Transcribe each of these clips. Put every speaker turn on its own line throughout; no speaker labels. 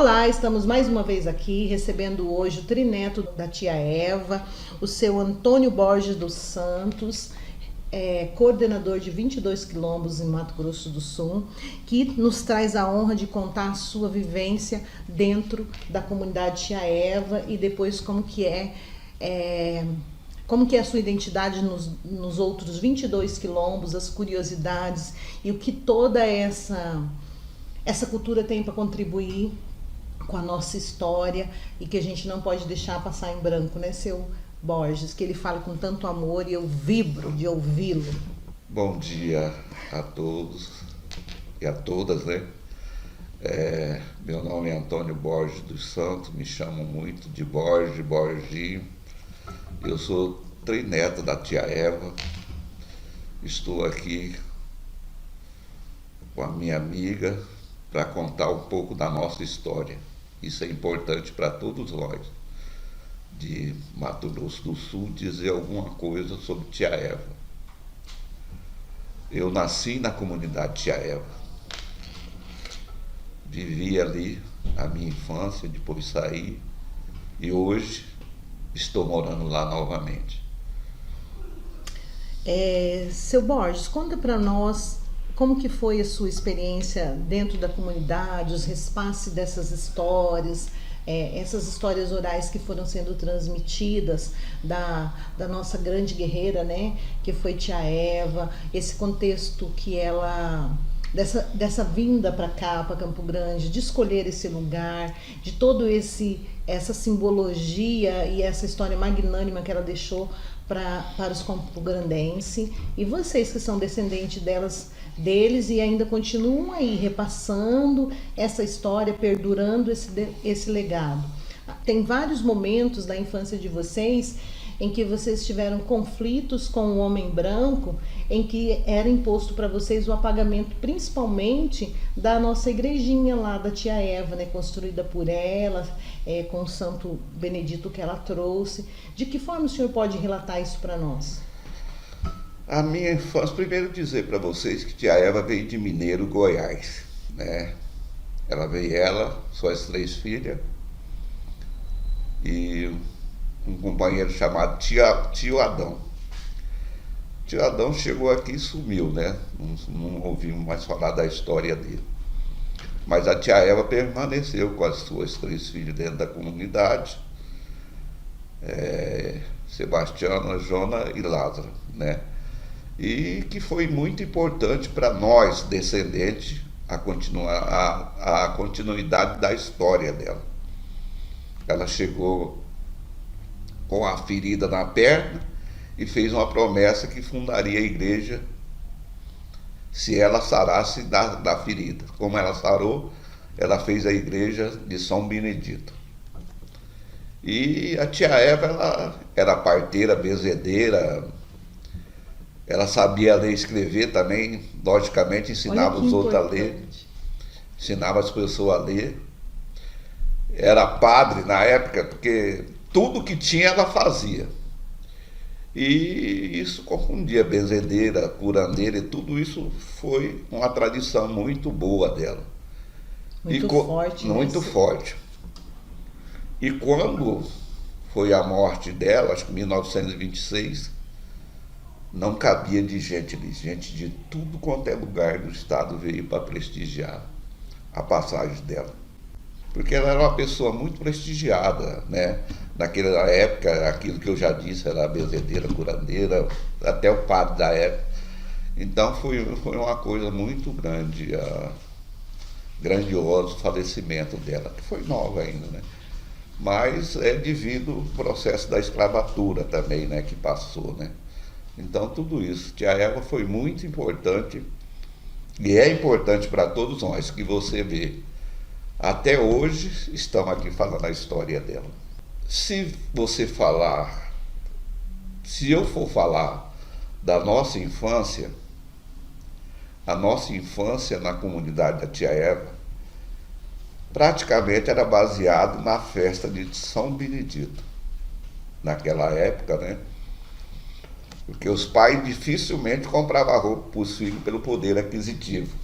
Olá, estamos mais uma vez aqui recebendo hoje o trineto da tia Eva, o seu Antônio Borges dos Santos, coordenador de 22 quilombos em Mato Grosso do Sul, que nos traz a honra de contar a sua vivência dentro da comunidade tia Eva e depois como que é a sua identidade nos outros 22 quilombos, as curiosidades e o que toda essa cultura tem para contribuir com a nossa história e que a gente não pode deixar passar em branco, né, seu Borges, que ele fala com tanto amor e eu vibro de ouvi-lo.
Bom dia a todos e a todas, né? Meu nome é Antônio Borges dos Santos, me chamam muito de Borges, Borginho. Eu sou trineto da tia Eva, estou aqui com a minha amiga para contar um pouco da nossa história. Isso é importante para todos nós de Mato Grosso do Sul dizer alguma coisa sobre tia Eva. Eu nasci na comunidade tia Eva, vivi ali a minha infância, depois saí e hoje estou morando lá novamente.
Seu Borges, conta para nós como que foi a sua experiência dentro da comunidade, os repasses dessas histórias, essas histórias orais que foram sendo transmitidas da nossa grande guerreira, né, que foi tia Eva, esse contexto que ela... Dessa vinda para cá, para Campo Grande, de escolher esse lugar, de todo essa simbologia e essa história magnânima que ela deixou para os campograndenses, e vocês que são descendentes deles e ainda continuam aí repassando essa história, perdurando esse legado. Tem vários momentos da infância de vocês em que vocês tiveram conflitos com o homem branco, em que era imposto para vocês o apagamento, principalmente da nossa igrejinha lá da tia Eva, né, construída por ela, com o Santo Benedito que ela trouxe. De que forma o senhor pode relatar isso para nós?
A minha infância, primeiro dizer para vocês que tia Eva veio de Mineiro, Goiás, né? Suas 3 filhas, e um companheiro chamado tio Adão. Tio Adão chegou aqui e sumiu, né? Não ouvimos mais falar da história dele. Mas a tia Eva permaneceu com as suas 3 filhas dentro da comunidade, Sebastiana, Jona e Lázaro, né? E que foi muito importante para nós, descendentes, a continuidade da história dela. Ela chegou com a ferida na perna e fez uma promessa que fundaria a igreja se ela sarasse da ferida. Como ela sarou, ela fez a igreja de São Benedito. E a tia Eva, ela era parteira, bezedeira, ela sabia ler e escrever também, logicamente ensinava os outros a ler, ensinava as pessoas a ler. Era padre na época, porque tudo que tinha ela fazia. E isso confundia bezedeira, curandeira, e tudo isso foi uma tradição muito boa dela.
Forte.
Muito forte. E quando foi a morte dela, acho que em 1926, não cabia de gente ali. Gente de tudo quanto é lugar do estado veio para prestigiar a passagem dela. Porque ela era uma pessoa muito prestigiada, né? Naquela época, aquilo que eu já disse, era bezedeira, curandeira, até o padre da época. Então foi uma coisa muito grande, grandioso o falecimento dela, que foi nova ainda, né? Mas é devido ao processo da escravatura também, né, que passou, né? Então tudo isso, tia Eva foi muito importante, e é importante para todos nós, que você vê. Até hoje estamos aqui falando a história dela. Se eu for falar da nossa infância, a nossa infância na comunidade da tia Eva praticamente era baseado na festa de São Benedito. Naquela época, né? Porque os pais dificilmente compravam roupa para os filhos pelo poder aquisitivo.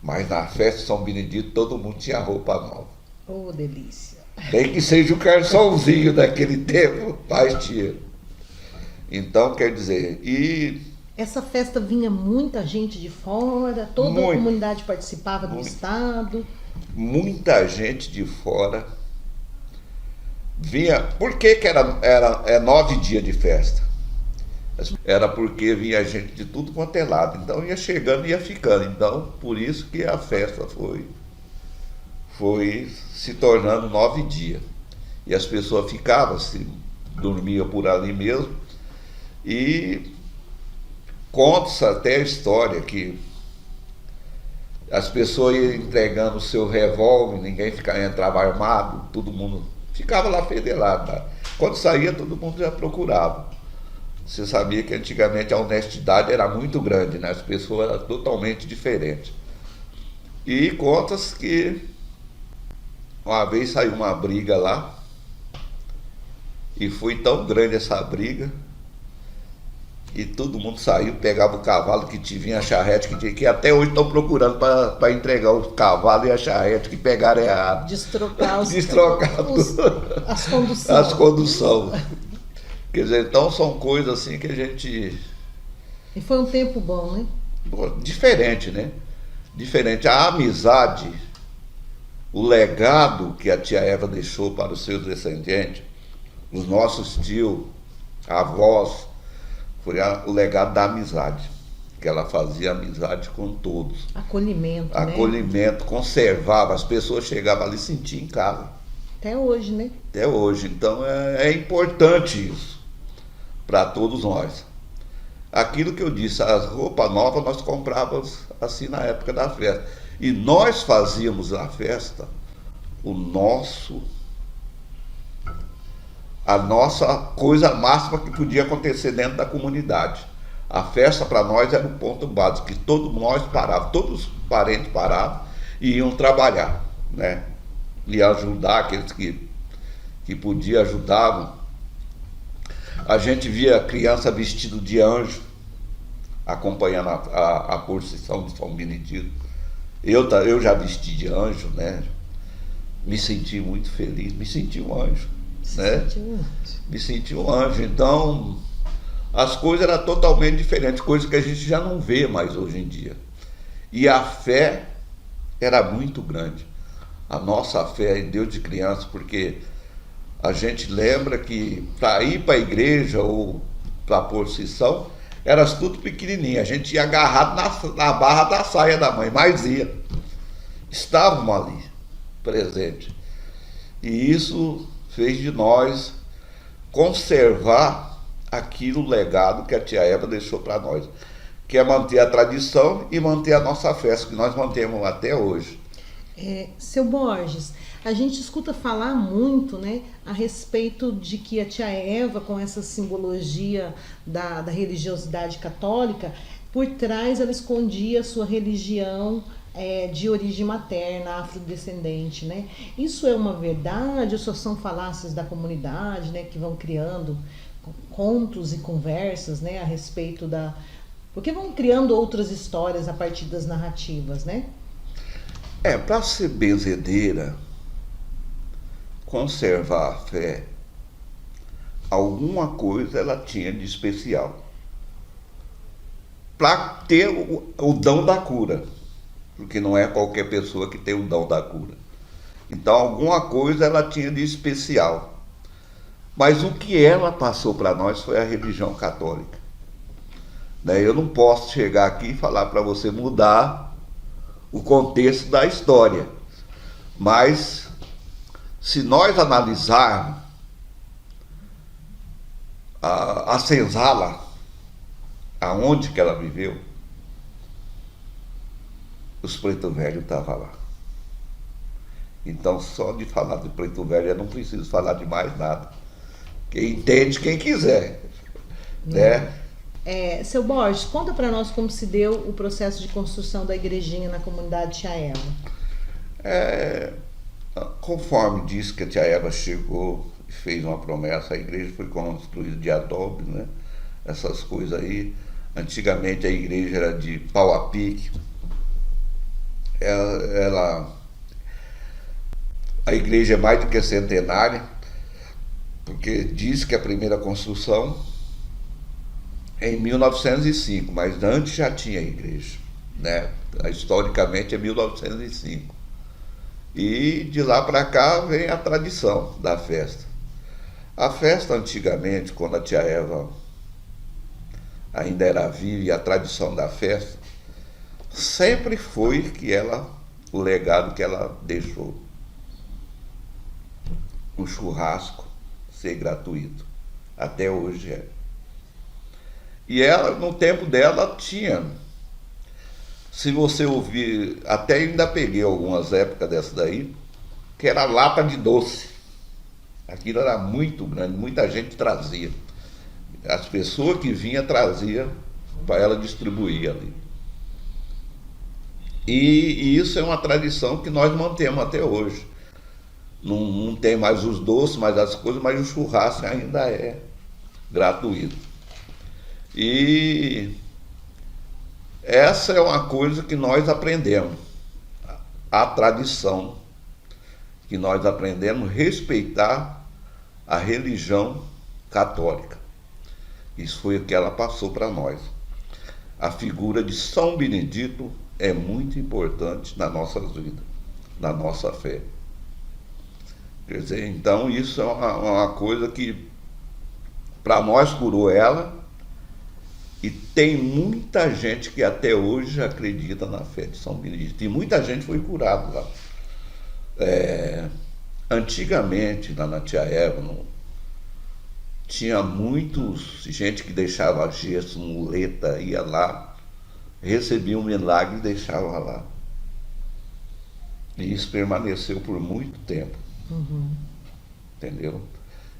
Mas na festa de São Benedito todo mundo tinha roupa nova.
Oh, delícia.
Nem que seja o garçomzinho daquele tempo, faz dinheiro. Então, quer dizer, e
Essa festa vinha muita gente de fora, toda a
muito,
comunidade participava do
muito,
estado.
muita gente de fora vinha. Por que que é 9 dias de festa? Era porque vinha gente de tudo quanto é lado. Então ia chegando e ia ficando. Então, por isso que a festa foi se tornando 9 dias. E as pessoas ficavam, dormiam por ali mesmo. E conta-se até a história que as pessoas iam entregando o seu revólver, ninguém entrava armado, todo mundo ficava lá federado. Tá? Quando saía, todo mundo já procurava. Você sabia que antigamente a honestidade era muito grande, né? As pessoas eram totalmente diferentes. E conta-se que uma vez saiu uma briga lá, e foi tão grande essa briga, e todo mundo saiu, pegava o cavalo que tinha a charrete, que até hoje estão procurando para entregar o cavalo e a charrete que pegaram errado.
Destrocar as conduções.
As conduções. Quer dizer, então são coisas assim que a gente...
E foi um tempo bom, né?
Diferente, né? Diferente. A amizade, o legado que a tia Eva deixou para os seus descendentes, os nossos tios, avós, foi o legado da amizade, que ela fazia amizade com todos.
Acolhimento, né?
Acolhimento, conservava, as pessoas chegavam ali e sentiam em casa.
Até hoje, né?
Até hoje. Então é importante isso para todos nós. Aquilo que eu disse, as roupas novas nós comprávamos assim na época da festa. E nós fazíamos a festa, a nossa coisa máxima que podia acontecer dentro da comunidade. A festa para nós era o ponto básico, que todos nós parávamos, todos os parentes paravam e iam trabalhar, né? E ajudar aqueles que podiam, ajudavam. A gente via criança vestido de anjo, acompanhando a procissão de São Benedito. Eu já vesti de anjo, né? Me senti muito feliz, me senti um anjo. Né? Me senti um anjo. Então, as coisas eram totalmente diferentes, coisas que a gente já não vê mais hoje em dia. E a fé era muito grande. A nossa fé em Deus de criança, porque a gente lembra que para ir para a igreja ou para a procissão, era tudo pequenininho. A gente ia agarrado na barra da saia da mãe, mas ia. Estávamos ali, presentes. E isso fez de nós conservar aquilo legado que a tia Eva deixou para nós, que é manter a tradição e manter a nossa festa, que nós mantemos até hoje.
Seu Borges, a gente escuta falar muito, né, a respeito de que a tia Eva, com essa simbologia da religiosidade católica, por trás ela escondia a sua religião de origem materna, afrodescendente, né? Isso é uma verdade ou só são falácias da comunidade, né, que vão criando contos e conversas, né, a respeito porque vão criando outras histórias a partir das narrativas, né?
Para ser benzedeira, conservar a fé, alguma coisa ela tinha de especial. Para ter o dom da cura, porque não é qualquer pessoa que tem o dom da cura. Então, alguma coisa ela tinha de especial. Mas o que ela passou para nós foi a religião católica. Eu não posso chegar aqui e falar para você mudar o contexto da história. Mas, se nós analisarmos a senzala, aonde que ela viveu, os Preto Velho estavam lá. Então, só de falar de Preto Velho, eu não preciso falar de mais nada. Quem entende, quem quiser. Né?
Seu Borges, conta para nós como se deu o processo de construção da igrejinha na comunidade Tia Eva.
Conforme disse que a Tia Eva chegou e fez uma promessa, a igreja foi construída de adobe, né? Essas coisas aí. Antigamente a igreja era de pau a pique. A igreja é mais do que centenária, porque diz que a primeira construção é em 1905, mas antes já tinha igreja, né? Historicamente é 1905. E de lá para cá vem a tradição da festa. A festa antigamente, quando a tia Eva ainda era viva, e a tradição da festa sempre foi o legado que ela deixou. O churrasco ser gratuito. Até hoje é. E ela, no tempo dela, tinha. Se você ouvir, até ainda peguei algumas épocas dessa daí, que era lata de doce. Aquilo era muito grande, muita gente trazia. As pessoas que vinham traziam para ela distribuir ali. E isso é uma tradição que nós mantemos até hoje. Não tem mais os doces, mais as coisas, mas o churrasco ainda é gratuito. E essa é uma coisa que nós aprendemos. A tradição que nós aprendemos a respeitar a religião católica. Isso foi o que ela passou para nós. A figura de São Benedito é muito importante na nossa vida, na nossa fé. Quer dizer, então isso é uma coisa que para nós curou ela, e tem muita gente que até hoje acredita na fé de São Benedito. E muita gente foi curada lá. Antigamente, lá na tia Eva, tinha gente que deixava gesso, muleta, ia lá, recebia um milagre e deixava lá. E isso permaneceu por muito tempo.
Uhum.
Entendeu?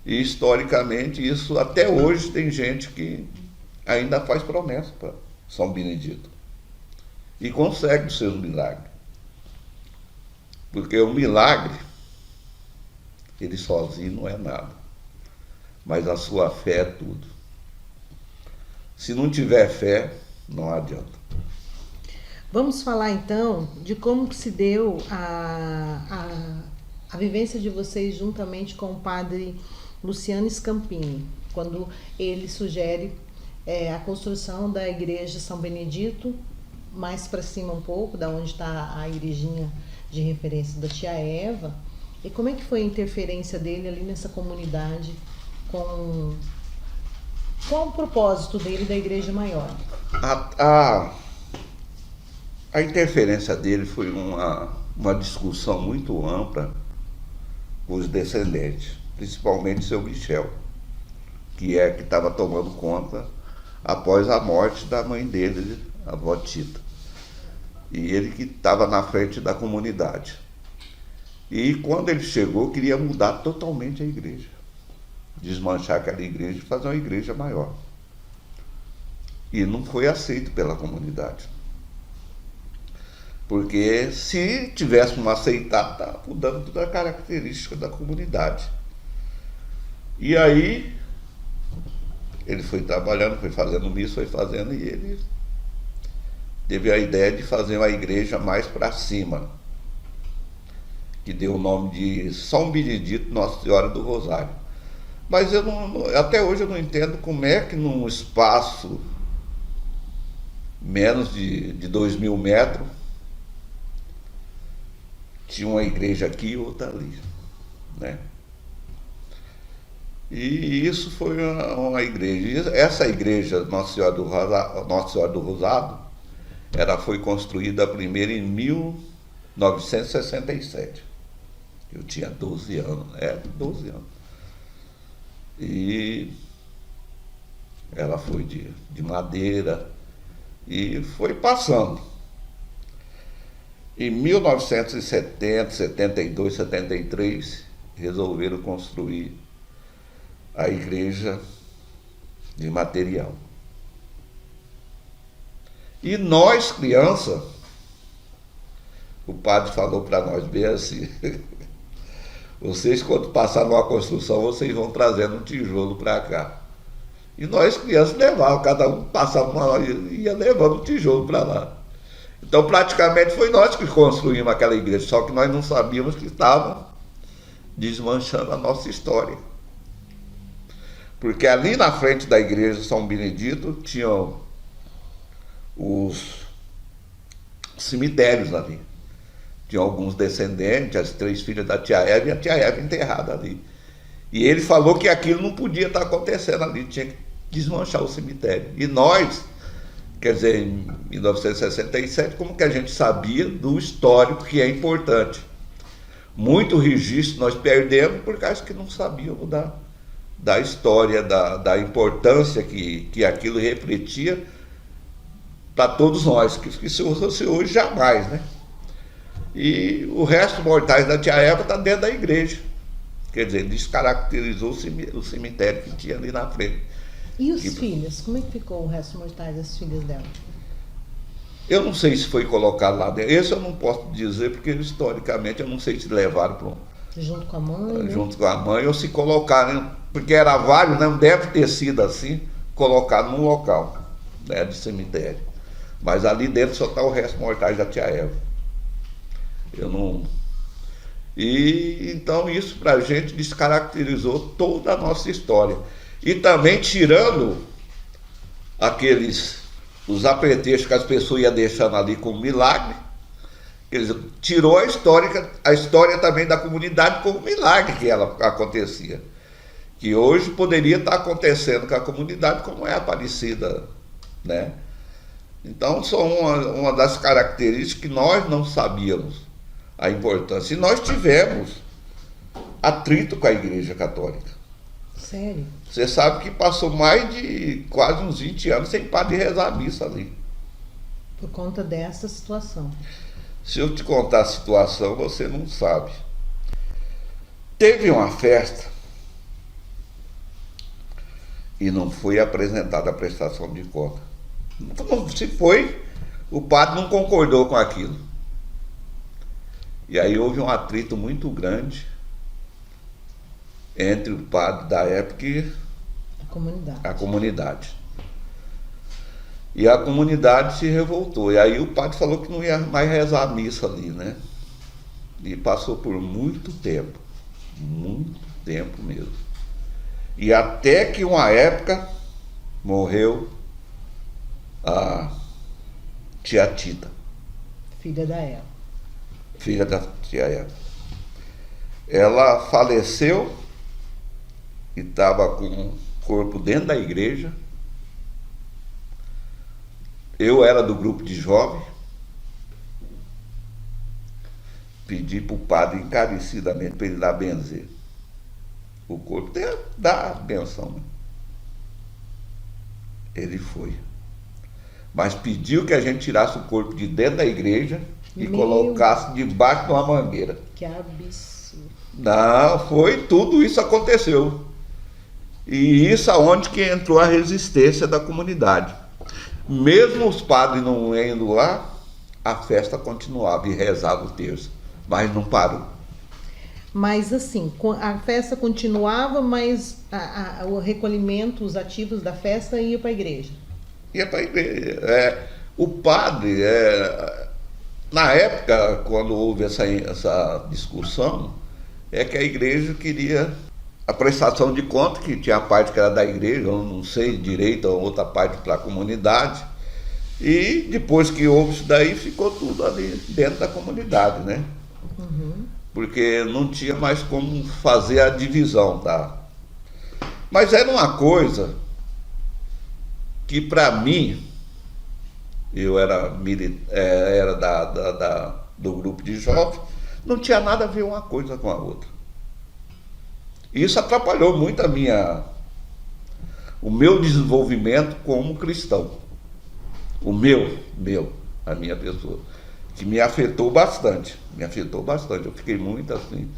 E historicamente isso até hoje tem gente que ainda faz promessa para São Benedito. E consegue os seus milagres. Porque o milagre, ele sozinho não é nada. Mas a sua fé é tudo. Se não tiver fé, não adianta.
Vamos falar então de como que se deu a vivência de vocês juntamente com o padre Luciano Scampini, quando ele sugere a construção da igreja São Benedito, mais para cima um pouco, da onde está a igrejinha de referência da tia Eva. E como é que foi a interferência dele ali nessa comunidade com o propósito dele da igreja maior?
A interferência dele foi uma discussão muito ampla com os descendentes, principalmente seu Michel, que estava tomando conta após a morte da mãe dele, a avó Tita. E ele que estava na frente da comunidade. E quando ele chegou, queria mudar totalmente a igreja. Desmanchar aquela igreja e fazer uma igreja maior. E não foi aceito pela comunidade. Porque se tivéssemos aceitado, estava mudando toda a característica da comunidade. E aí, ele foi trabalhando, foi fazendo missa, foi fazendo, e ele teve a ideia de fazer uma igreja mais para cima, que deu o nome de São Benedito Nossa Senhora do Rosário. Mas até hoje eu não entendo como é que num espaço menos de 2.000 metros tinha uma igreja aqui e outra ali, né? E isso foi uma igreja. Essa igreja Nossa Senhora do Rosário, ela foi construída primeiro em 1967. Eu tinha 12 anos, 12 anos. E ela foi de madeira e foi passando. Em 1970, 72, 73, resolveram construir a igreja de material. E nós, crianças, o padre falou para nós bem assim: vocês, quando passar numa construção, vocês vão trazendo um tijolo para cá. E nós, crianças, levávamos, cada um passava ia levando um tijolo para lá. Então, praticamente, foi nós que construímos aquela igreja, só que nós não sabíamos que estava desmanchando a nossa história. Porque ali na frente da igreja de São Benedito tinham os cemitérios ali. Tinha alguns descendentes, as 3 filhas da tia Eva e a tia Eva enterrada ali. E ele falou que aquilo não podia estar acontecendo ali, tinha que desmanchar o cemitério. E nós, quer dizer, em 1967, como que a gente sabia do histórico que é importante? Muito registro nós perdemos por causa que não sabíamos da história, da importância que aquilo refletia para todos nós, que se fosse hoje jamais, né? E o resto mortais da tia Eva está dentro da igreja. Quer dizer, descaracterizou o cemitério que tinha ali na frente.
E os filhos? Como é que ficou o resto mortais das filhas dela?
Eu não sei se foi colocado lá dentro. Esse eu não posso dizer, porque historicamente eu não sei se levaram para
junto com a mãe?
Junto com a mãe, ou se colocaram, porque era vários, não deve ter sido assim, colocado num local, né, de cemitério. Mas ali dentro só está o resto mortais da tia Eva. Eu não. E então isso para a gente descaracterizou toda a nossa história. E também tirando os apetrechos que as pessoas iam deixando ali como milagre, quer dizer, tirou a história também da comunidade como milagre que ela acontecia. Que hoje poderia estar acontecendo com a comunidade como é a Aparecida, né? Então são uma das características que nós não sabíamos a importância. E nós tivemos atrito com a Igreja Católica.
Sério?
Você sabe que passou mais de quase uns 20 anos sem padre rezar a missa ali.
Por conta dessa situação.
Se eu te contar a situação, você não sabe. Teve uma festa e não foi apresentada a prestação de conta. Se foi, o padre não concordou com aquilo. E aí houve um atrito muito grande entre o padre da época e a comunidade. E a comunidade se revoltou. E aí o padre falou que não ia mais rezar a missa ali, né? E passou por muito tempo mesmo. E até que uma época morreu a tia Tita.
Filha da Eva.
Filha da tia Eva. Ela faleceu e estava com o corpo dentro da igreja. Eu era do grupo de jovens. Pedi para o padre encarecidamente para ele dar benzer o corpo, dar a benção, né? Ele foi. Mas pediu que a gente tirasse o corpo de dentro da igreja e colocasse debaixo de uma mangueira.
Que absurdo.
Não, tudo isso aconteceu. E isso aonde que entrou a resistência da comunidade. Mesmo os padres não indo lá, a festa continuava e rezava o terço, mas não parou.
Mas assim, a festa continuava, mas o recolhimento, os ativos da festa iam para a igreja.
Ia para a igreja. O padre, na época, quando houve essa discussão, é que a igreja queria a prestação de conta, que tinha a parte que era da igreja, eu não sei direito, a outra parte para a comunidade. E depois que houve isso daí, ficou tudo ali dentro da comunidade, né?
Uhum.
Porque não tinha mais como fazer a divisão, tá? Mas era uma coisa que para mim, eu era do grupo de jovens, não tinha nada a ver uma coisa com a outra. Isso atrapalhou muito o meu desenvolvimento como cristão. A minha pessoa. Que me afetou bastante. Eu fiquei muito assim,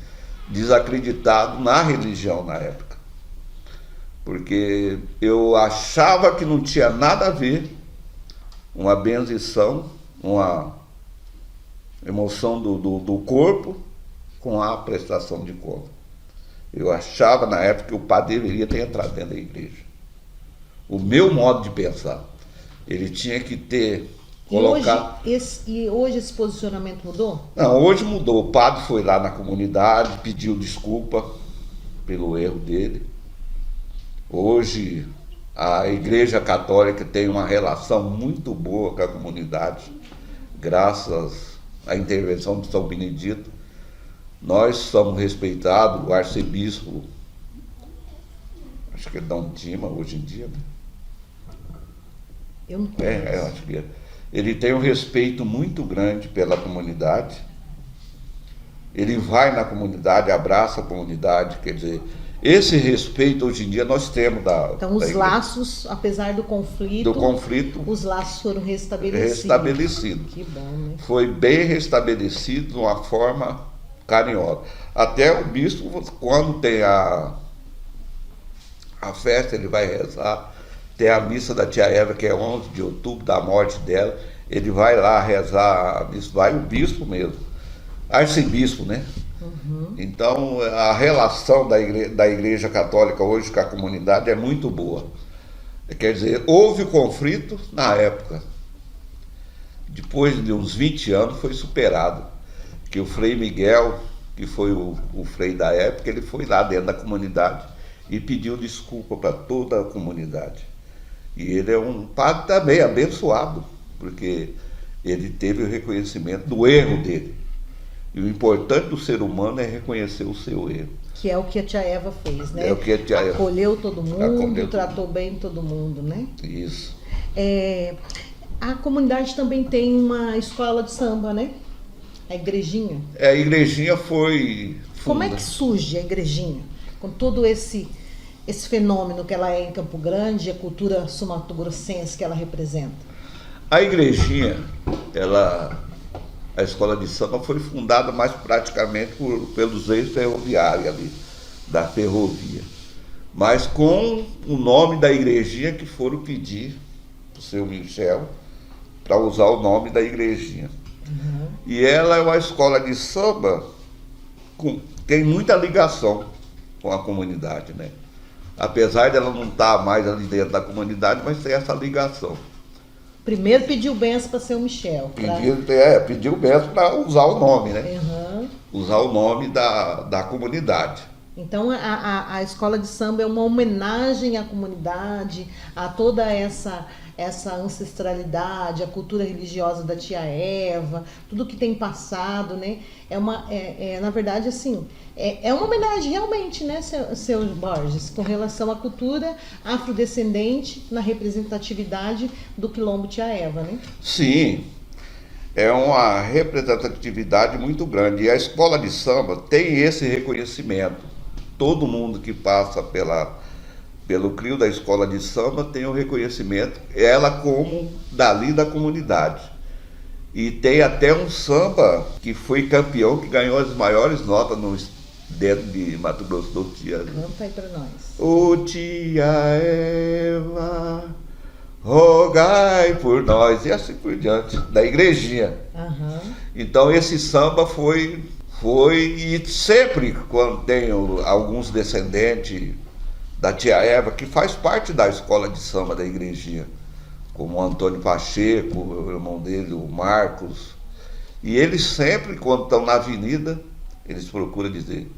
desacreditado na religião na época. Porque eu achava que não tinha nada a ver uma benzição, uma emoção do corpo com a prestação de conta. Eu achava na época que o padre deveria ter entrado dentro da igreja. O meu modo de pensar. Ele tinha que ter colocar...
E hoje esse posicionamento mudou?
Não, hoje mudou. O padre foi lá na comunidade, pediu desculpa pelo erro dele. Hoje a Igreja Católica tem uma relação muito boa com a comunidade, graças à intervenção de São Benedito. Nós somos respeitados, o arcebispo, acho que é Dom Dima hoje em dia, né?
Eu não conheço.
Eu acho que é. Ele tem um respeito muito grande pela comunidade. Ele vai na comunidade, abraça a comunidade, quer dizer, esse respeito hoje em dia nós temos
Então os laços, apesar do conflito,
os
laços foram restabelecidos. Que bom, né?
Foi bem restabelecido de uma forma carinhosa. Até o bispo, quando tem a festa, ele vai rezar. Tem a missa da tia Eva, que é 11 de outubro, da morte dela. Ele vai lá rezar a missa, vai o bispo mesmo, arcebispo, né?
Uhum.
Então, a relação da igreja Católica hoje com a comunidade é muito boa. Quer dizer, houve conflito na época. Depois de uns 20 anos foi superado. Que o Frei Miguel, que foi o frei da época, ele foi lá dentro da comunidade e pediu desculpa para toda a comunidade. E ele é um padre também abençoado, porque ele teve o reconhecimento do erro dele. E o importante do ser humano é reconhecer o seu erro.
Que é o que a tia Eva fez, né?
É o que a tia Eva
acolheu todo mundo, tratou bem todo mundo, né?
Isso.
A comunidade também tem uma escola de samba, né? A igrejinha.
A igrejinha foi...
Como é que surge a igrejinha? Com todo esse fenômeno que ela é em Campo Grande, a cultura sul-mato-grossense que ela representa?
A igrejinha, a escola de samba foi fundada mais praticamente pelos ex-ferroviários ali, da ferrovia. Mas com o nome da igrejinha que foram pedir para o seu Michel para usar o nome da igrejinha.
Uhum.
E ela é uma escola de samba tem muita ligação com a comunidade, né? Apesar dela não estar mais ali dentro da comunidade, mas tem essa ligação.
Primeiro pediu benção para seu Michel.
Pediu benção para usar o nome, né?
Uhum.
Usar o nome da comunidade.
Então a escola de samba é uma homenagem à comunidade, a toda essa ancestralidade, a cultura religiosa da tia Eva, tudo que tem passado, né? Na verdade, assim, é uma homenagem realmente, né, seu Borges, com relação à cultura afrodescendente na representatividade do Quilombo Tia Eva, né?
Sim, é uma representatividade muito grande. E a escola de samba tem esse reconhecimento. Todo mundo que passa pelo CRIO da escola de samba tem o reconhecimento, ela como dali da comunidade. E tem até um samba que foi campeão, que ganhou as maiores notas dentro de Mato Grosso do Sul.
Canta aí para nós.
Ô tia Eva, rogai por nós, e assim por diante, da igrejinha.
Uhum.
Então esse samba foi, e sempre quando tem alguns descendentes da tia Eva, que faz parte da escola de samba da igrejinha, como o Antônio Pacheco, o irmão dele, o Marcos, e eles sempre, quando estão na avenida, eles procuram dizer: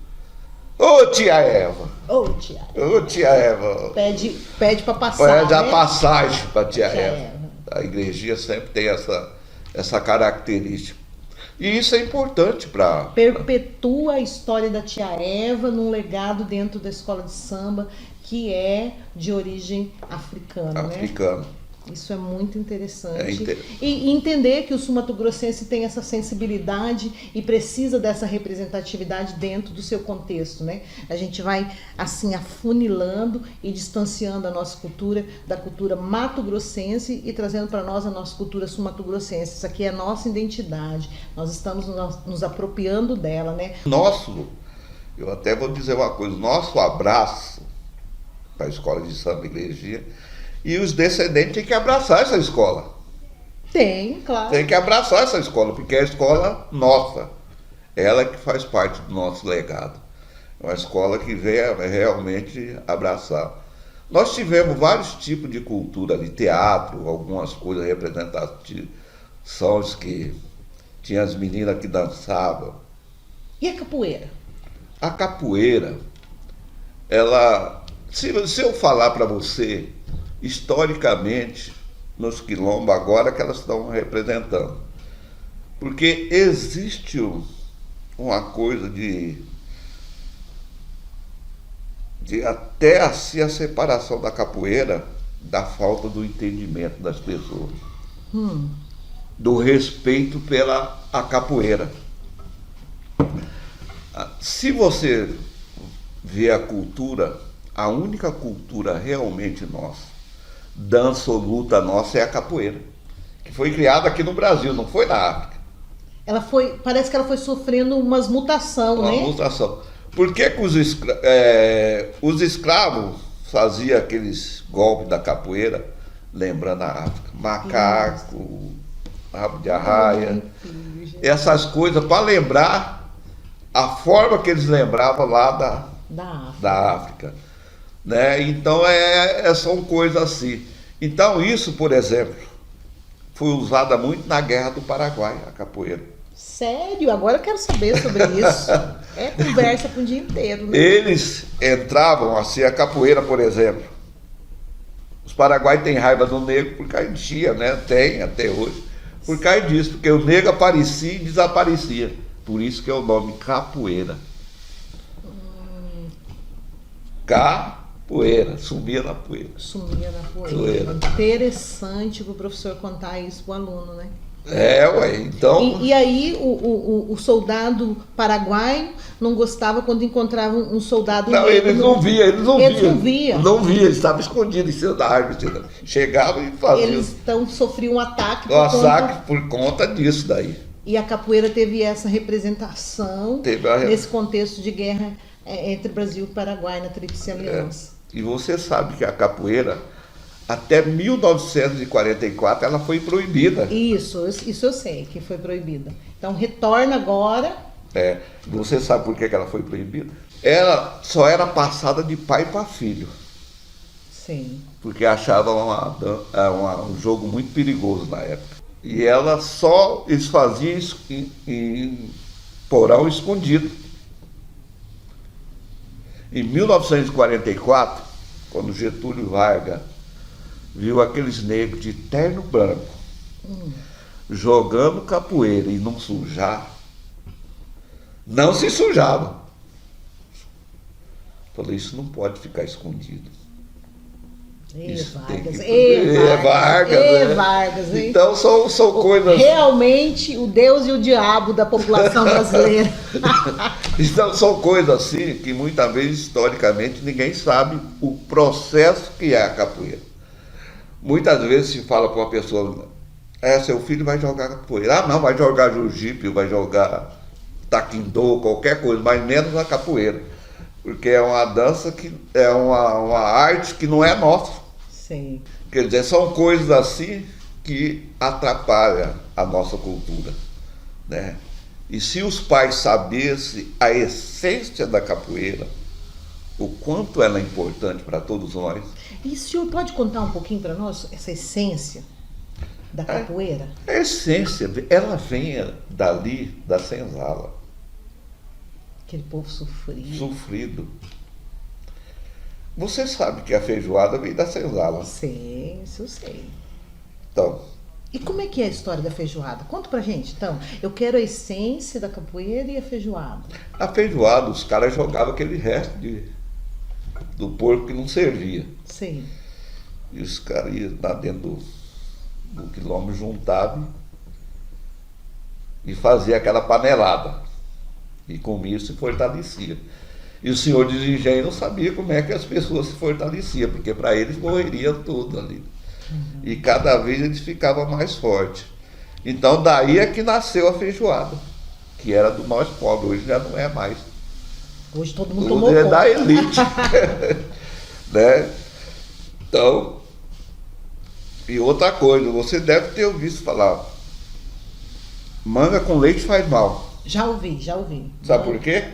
ô tia Eva!
Ô tia Eva!
Ô tia Eva!
Pede para passar,
Pede a
né?
passagem para tia Eva. A igrejinha sempre tem essa característica. E isso é importante para...
Perpetua a história da tia Eva num legado dentro da escola de samba que é de origem africana,
Africano.
Né? Isso é muito interessante. E entender que o sul-mato-grossense tem essa sensibilidade e precisa dessa representatividade dentro do seu contexto, né? A gente vai, assim, afunilando e distanciando a nossa cultura da cultura mato-grossense e trazendo para nós a nossa cultura sul-mato-grossense. Isso aqui é a nossa identidade. Nós estamos nos apropriando dela, né?
Eu até vou dizer uma coisa, nosso abraço para a escola de samba igrejinha, e os descendentes têm que abraçar essa escola.
Tem, claro.
Tem que abraçar essa escola, porque é a escola nossa. Ela que faz parte do nosso legado. É uma escola que vem realmente abraçar. Nós tivemos vários tipos de cultura ali, teatro, algumas coisas representativas são os que tinha as meninas que dançavam.
E a capoeira?
A capoeira, ela, se eu falar para você, historicamente, nos quilombos agora que elas estão representando, porque existe uma coisa de até assim a separação da capoeira da falta do entendimento das pessoas, do respeito pela a capoeira. Se você vê a cultura, a única cultura realmente nossa, dança ou luta nossa é a capoeira, que foi criada aqui no Brasil, não foi na África.
Ela foi, parece que ela foi sofrendo umas mutações, né?
Uma mutação. Por que que os escravos faziam aqueles golpes da capoeira, lembrando a África? Macaco, rabo de arraia, essas coisas para lembrar a forma que eles lembravam lá da África. Né? Então são coisas assim. Então isso, por exemplo, foi usada muito na Guerra do Paraguai, a capoeira.
Sério? Agora eu quero saber sobre isso. É conversa para o dia inteiro, né?
Eles entravam assim, a capoeira, por exemplo. Os paraguaios têm raiva do negro por causa de chia, né? Tem até hoje. Por causa disso, porque o negro aparecia e desaparecia. Por isso que é o nome capoeira. Capoeira, sumia na poeira.
Sumia na poeira. Interessante para o professor contar isso para o aluno, né?
Então...
E aí o soldado paraguaio não gostava quando encontrava um soldado
negro. Eles não viam. Não viam, eles estavam escondidos em cima da árvore. Chegavam e faziam.
Eles então sofriam um ataque
por conta disso daí.
E a capoeira teve essa representação nesse contexto de guerra entre Brasil e Paraguai, na Tríplice Aliança.
E você sabe que a capoeira, até 1944, ela foi proibida.
Isso eu sei, que foi proibida. Então retorna agora.
Você sabe por que ela foi proibida? Ela só era passada de pai para filho.
Sim.
Porque achavam um jogo muito perigoso na época. E eles faziam isso em porão escondido. Em 1944, quando Getúlio Vargas viu aqueles negros de terno branco jogando capoeira e não sujar, não se sujava. Falei, isso não pode ficar escondido.
Vargas.
Então são coisas...
Realmente o Deus e o diabo da população brasileira.
Então são coisas assim que muitas vezes, historicamente, ninguém sabe o processo que é a capoeira. Muitas vezes se fala para uma pessoa, seu filho vai jogar capoeira. Não, vai jogar jiu-jitsu, vai jogar taekwondo, qualquer coisa, mas menos a capoeira. Porque é uma dança que é uma arte que não é nossa.
Sim.
Quer dizer, são coisas assim que atrapalham a nossa cultura, né? E se os pais sabessem a essência da capoeira, o quanto ela é importante para todos nós.
E o senhor pode contar um pouquinho para nós essa essência da capoeira?
A essência, ela vem dali, da senzala.
Aquele povo
sofrido. Você sabe que a feijoada vem da senzala.
Sim, isso eu sei.
Então.
E como é que é a história da feijoada? Conta pra gente, então. Eu quero a essência da capoeira e a feijoada.
A feijoada, os caras jogavam aquele resto do porco que não servia.
Sim.
E os caras iam lá dentro do quilômetro, juntavam e faziam aquela panelada. E com isso se fortalecia. E o senhor de engenho não sabia como é que as pessoas se fortaleciam, porque para eles morreria tudo ali. E cada vez eles ficavam mais fortes. Então daí é que nasceu a feijoada, que era do nós pobres, hoje já não é mais.
Hoje todo mundo tomou conta.
É da elite. Né? Então, e outra coisa, você deve ter ouvido falar, manga com leite faz mal.
Já ouvi.
Sabe por quê?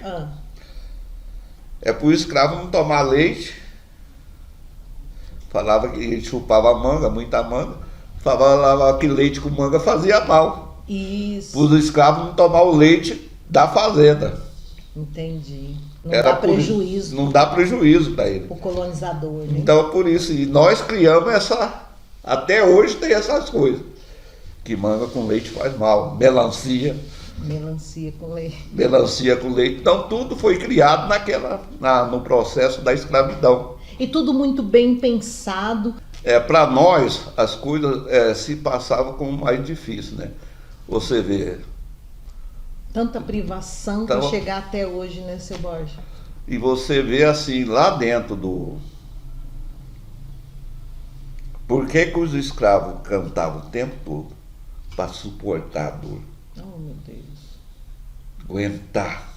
É pro escravo não tomar leite. Falava que ele chupava manga, muita manga, falava que leite com manga fazia mal.
Isso.
Para os escravos não tomar o leite da fazenda.
Entendi. Não
Era
dá prejuízo.
Não dá prejuízo para ele.
O colonizador, né?
Então, por isso, e nós criamos essa. Até hoje tem essas coisas. Que manga com leite faz mal. Melancia.
Melancia com leite.
Melancia com leite. Então, tudo foi criado no processo da escravidão.
E tudo muito bem pensado.
Para nós, as coisas se passavam como mais difícil, né? Você vê.
Tanta privação
Então,
para chegar até hoje, né, seu Borges?
E você vê assim, lá dentro do. Por que os escravos cantavam o tempo todo? Para suportar a dor.
Oh, meu Deus.
Aguentar.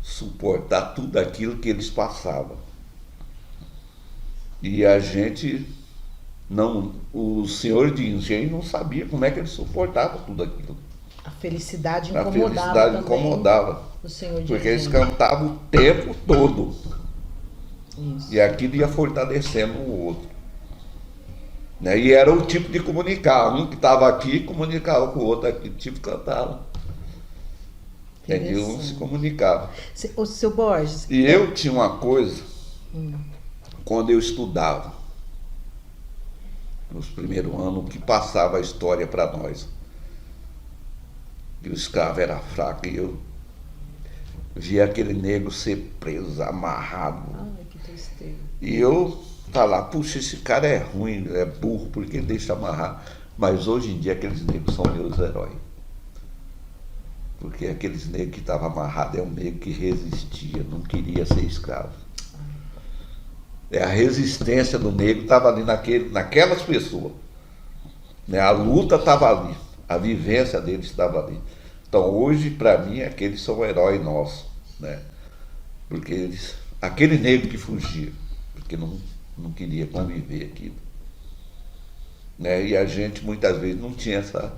Suportar tudo aquilo que eles passavam. E a gente não. O senhor de engenho não sabia como é que ele suportava tudo aquilo.
A felicidade
A
incomodava
felicidade
também
incomodava.
o senhor de
Porque eles
engenho.
cantavam o tempo todo.
Isso.
E aquilo ia fortalecendo o outro. Né? E era o tipo de comunicar. Um que estava aqui comunicava com o outro aqui, tipo cantava. Entendeu? Um se comunicava.
O seu Borges.
E eu tinha uma coisa, quando eu estudava, nos primeiros anos, que passava a história para nós. E o escravo era fraco e eu via aquele negro ser preso, amarrado.
Ai, que tristeza.
E eu falar, puxa, esse cara é ruim, é burro, porque ele deixa amarrar. Mas hoje em dia aqueles negros são meus heróis. Porque aqueles negros que estavam amarrados é um negro que resistia, não queria ser escravo. A resistência do negro estava ali naquelas pessoas. Né? A luta estava ali, a vivência deles estava ali. Então hoje, para mim, aqueles são o herói nosso. Né? Porque aquele negro que fugia, porque não queria conviver aquilo. Né? E a gente muitas vezes não tinha essa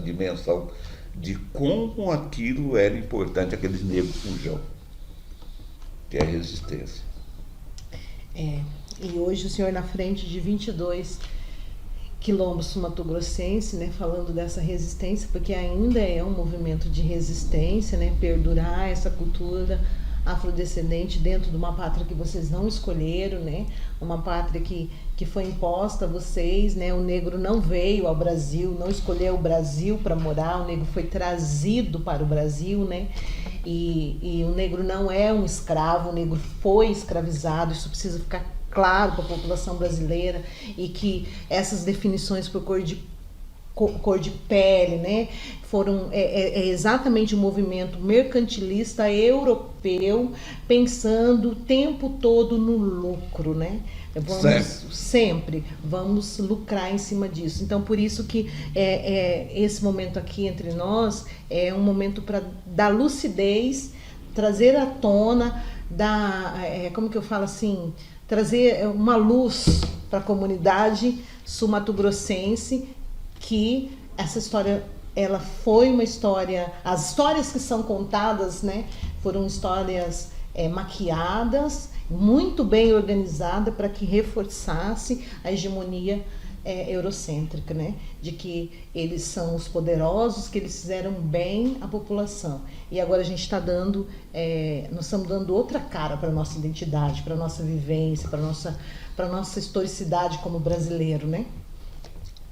dimensão de como aquilo era importante, aqueles negros fujão, que é a resistência.
E hoje o senhor na frente de 22 quilombos mato-grossense, né, falando dessa resistência, porque ainda é um movimento de resistência, né, perdurar essa cultura afrodescendente dentro de uma pátria que vocês não escolheram, né, uma pátria que foi imposta a vocês, né, o negro não veio ao Brasil, não escolheu o Brasil para morar, o negro foi trazido para o Brasil, né, e o negro não é um escravo, o negro foi escravizado, isso precisa ficar claro para a população brasileira, e que essas definições por cor de pele, né, foram exatamente um movimento mercantilista europeu, pensando o tempo todo no lucro, né? Sempre vamos lucrar em cima disso. Então, por isso que esse momento aqui entre nós é um momento para dar lucidez, trazer à tona, como que eu falo assim, trazer uma luz para a comunidade sul-mato-grossense, que essa história, ela foi uma história, as histórias que são contadas, né, foram histórias maquiadas, muito bem organizada para que reforçasse a hegemonia eurocêntrica, né, de que eles são os poderosos, que eles fizeram bem à população. E agora a gente está nós estamos dando outra cara para a nossa identidade, para a nossa vivência, para a nossa historicidade como brasileiro, né?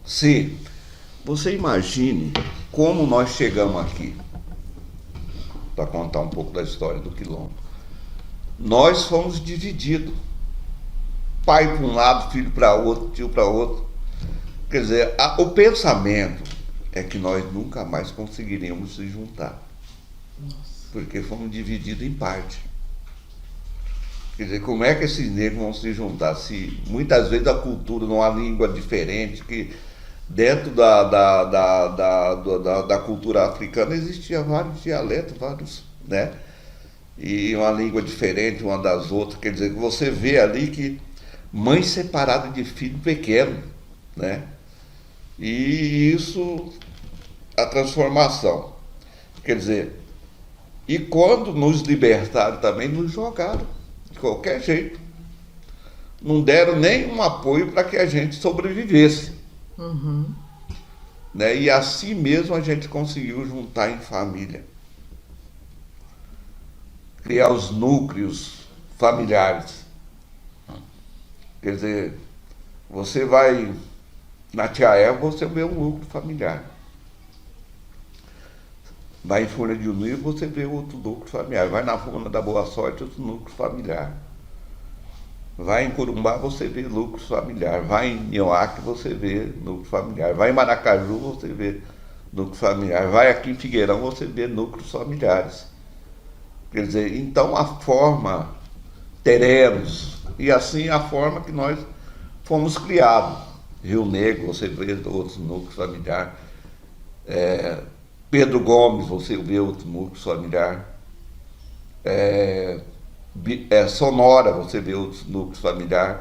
Sim. Você imagine como nós chegamos aqui, para contar um pouco da história do Quilombo. Nós fomos divididos. Pai para um lado, filho para outro, tio para outro. Quer dizer, o pensamento é que nós nunca mais conseguiríamos se juntar.
Nossa.
Porque fomos divididos em parte. Quer dizer, como é que esses negros vão se juntar? Se muitas vezes a cultura, numa língua diferente, que dentro da cultura africana existia vários dialetos, né? E uma língua diferente uma das outras. Quer dizer, você vê ali que mãe separada de filho pequeno, né? E isso, a transformação. Quer dizer, e quando nos libertaram também, nos jogaram, de qualquer jeito. Não deram nenhum apoio para que a gente sobrevivesse.
Uhum.
Né? E assim mesmo a gente conseguiu juntar em família, criar os núcleos familiares. Quer dizer, você vai na Tia Eva, você vê um núcleo familiar. Vai em Furnas de União, você vê outro núcleo familiar. Vai na Furnas da Boa Sorte, outro núcleo familiar. Vai em Corumbá, você vê núcleo familiar. Vai em Nioaque, você vê núcleo familiar. Vai em Maracaju, você vê núcleo familiar. Vai aqui em Figueirão, você vê núcleos familiares. Quer dizer, então a forma, Tereros, e assim a forma que nós fomos criados. Rio Negro, você vê outros núcleos familiares. Pedro Gomes, você vê outro núcleo familiar. Sonora, você vê outros núcleos familiares.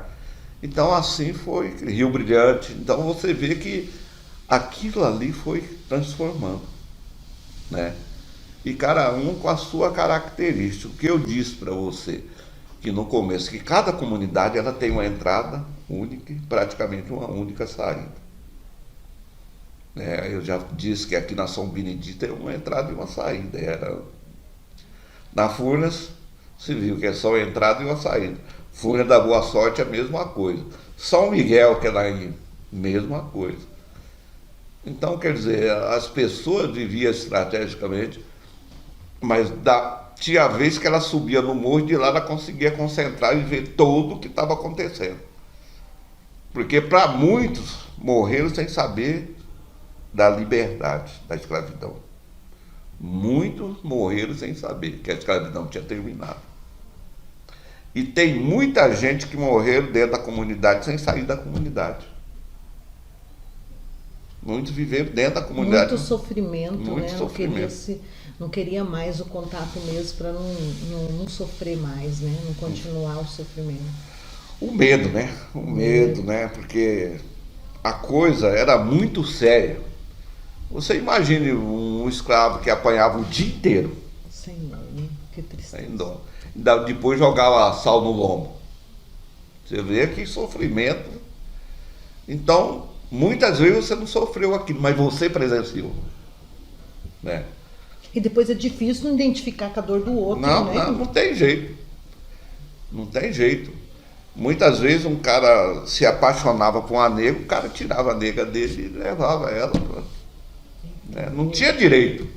Então assim foi, Rio Brilhante. Então você vê que aquilo ali foi transformando, né? E cada um com a sua característica. O que eu disse para você, que no começo, que cada comunidade ela tem uma entrada única e praticamente uma única saída. Eu já disse que aqui na São Benedito é uma entrada e uma saída. Na Furnas, se viu que é só uma entrada e uma saída. Furnas da Boa Sorte é a mesma coisa. São Miguel, que é lá em mesma coisa. Então, quer dizer, as pessoas viviam estrategicamente, mas tinha vez que ela subia no morro e de lá ela conseguia concentrar e ver tudo o que estava acontecendo. Porque para muitos morreram sem saber da liberdade, da escravidão. Muitos morreram sem saber que a escravidão tinha terminado. E tem muita gente que morreu dentro da comunidade sem sair da comunidade. Muitos viveram dentro da comunidade.
Muito sofrimento,
muito
né?
Sofrimento.
Não queria mais o contato mesmo para não sofrer mais, né? Não continuar o sofrimento.
O medo, né? O medo, né? Porque a coisa era muito séria. Você imagine um escravo que apanhava o dia inteiro.
Senhor, né? Que tristeza.
Depois jogava sal no lombo. Você vê que sofrimento. Então, muitas vezes você não sofreu aquilo, mas você presenciou, né?
E depois é difícil não identificar com a dor do outro, né?
Não tem jeito. Não tem jeito. Muitas vezes um cara se apaixonava por uma nega, o cara tirava a nega dele e levava ela. Né? Não tinha direito.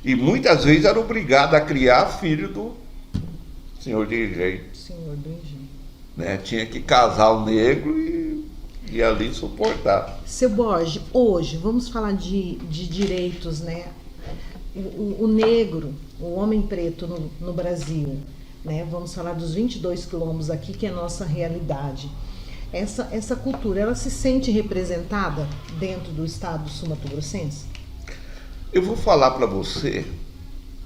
E muitas vezes era obrigado a criar filho do senhor do engenho.
Senhor do engenho.
Né? Tinha que casar o negro e ali suportar.
Seu Borges, hoje, vamos falar de direitos, né? O negro, o homem preto no Brasil, né? Vamos falar dos 22 quilombos aqui, que é a nossa realidade. Essa cultura, ela se sente representada dentro do estado sul-mato-grossense?
Eu vou falar para você,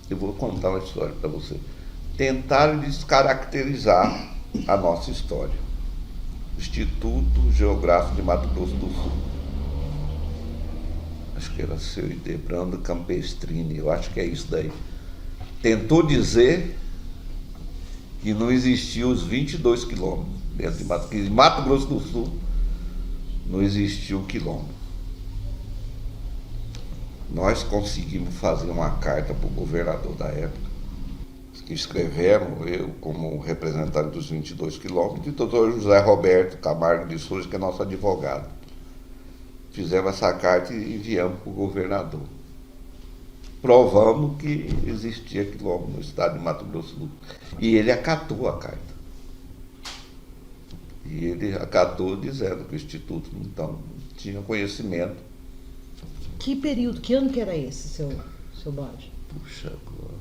eu vou contar uma história para você. Tentar descaracterizar a nossa história. Instituto Geográfico de Mato Grosso do Sul. Acho que era seu Idebrando Campestrini, eu acho que é isso daí. Tentou dizer que não existiam os 22 quilômetros dentro de Mato Grosso do Sul, não existia o quilombo. Nós conseguimos fazer uma carta para o governador da época, que escrevemos, eu como representante dos 22 quilômetros, e o doutor José Roberto Camargo de Souza, que é nosso advogado. Fizemos essa carta e enviamos para o governador. Provamos que existia quilombo no estado de Mato Grosso do Sul. E ele acatou a carta. E ele acatou dizendo que o Instituto, então, tinha conhecimento.
Que período, que ano que era esse, seu Borges?
Puxa, agora...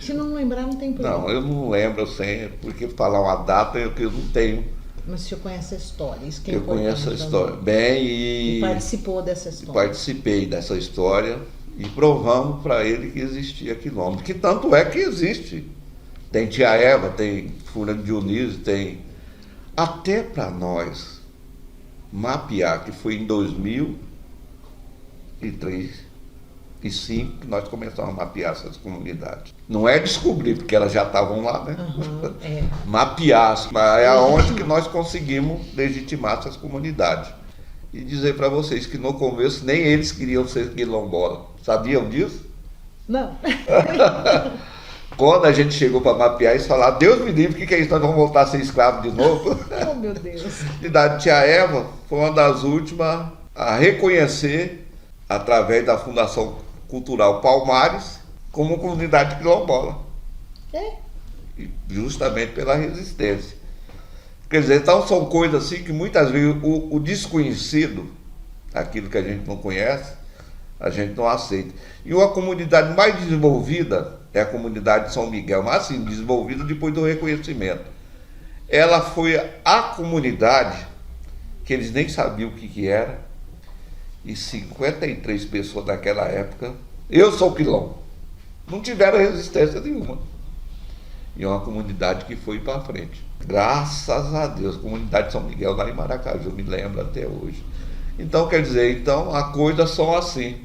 Se não lembrar, não tem problema.
Não, eu não lembro, assim, porque falar uma data eu não tenho.
Mas o senhor conhece a história, isso que é
Eu conheço a história bem
e participou dessa história.
Participei dessa história e provamos para ele que existia quilombo, que tanto é que existe. Tem Tia Eva, tem Furnas de Dionísio, tem... Até para nós mapear, que foi em 2003, E sim, nós começamos a mapear essas comunidades. Não é descobrir, porque elas já estavam lá, né? Mapear, mas é onde que nós conseguimos legitimar essas comunidades. E dizer para vocês que no começo nem eles queriam ser quilombola. Sabiam disso?
Não.
Quando a gente chegou para mapear, eles falaram, Deus me livre, o que é isso? Nós vamos voltar a ser escravos de novo?
Oh, meu Deus.
A comunidade Tia Eva foi uma das últimas a reconhecer, através da Fundação Cultural Palmares, como comunidade quilombola. Justamente pela resistência. Quer dizer, então são coisas assim que muitas vezes o desconhecido, aquilo que a gente não conhece, a gente não aceita. E uma comunidade mais desenvolvida é a comunidade de São Miguel, mas assim, desenvolvida depois do reconhecimento. Ela foi a comunidade que eles nem sabiam o que era, e 53 pessoas naquela época, eu sou quilombo, não tiveram resistência nenhuma. E é uma comunidade que foi para frente. Graças a Deus, comunidade de São Miguel lá em Maracaju, me lembro até hoje. Então, quer dizer, as coisas são assim.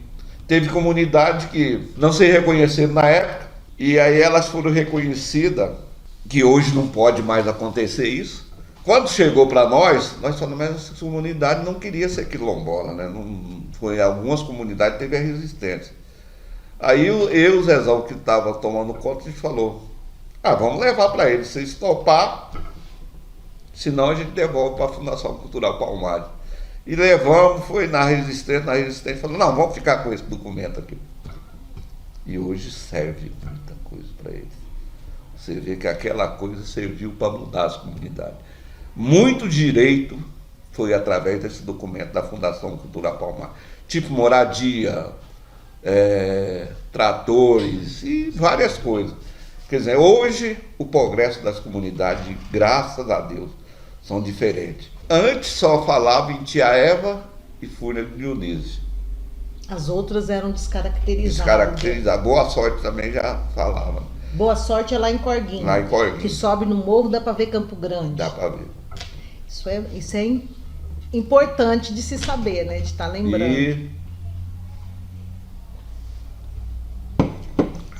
Teve comunidade que não se reconheceram na época, e aí elas foram reconhecidas, que hoje não pode mais acontecer isso. Quando chegou para nós falamos, mas essa comunidade não queria ser quilombola, né? Algumas comunidades teve a resistência. Aí eu e o Zezão, que estava tomando conta, a gente falou, vamos levar para eles, se eles topar, senão a gente devolve para a Fundação Cultural Palmares. E levamos, foi na resistência, falou, não, vamos ficar com esse documento aqui. E hoje serve muita coisa para eles. Você vê que aquela coisa serviu para mudar as comunidades. Muito direito foi através desse documento da Fundação Cultural Palmares. Tipo moradia, tratores e várias coisas. Quer dizer, hoje o progresso das comunidades, graças a Deus, são diferentes. Antes só falava em Tia Eva e Furna de Dionísio.
As outras eram descaracterizadas.
Descaracterizadas. Boa Sorte também já falava.
Boa Sorte é lá em Corguinho.
Lá em Corguinho.
Que sobe no morro, dá para ver Campo Grande.
Dá para ver.
Isso é importante de se saber, né? De estar lembrando.
E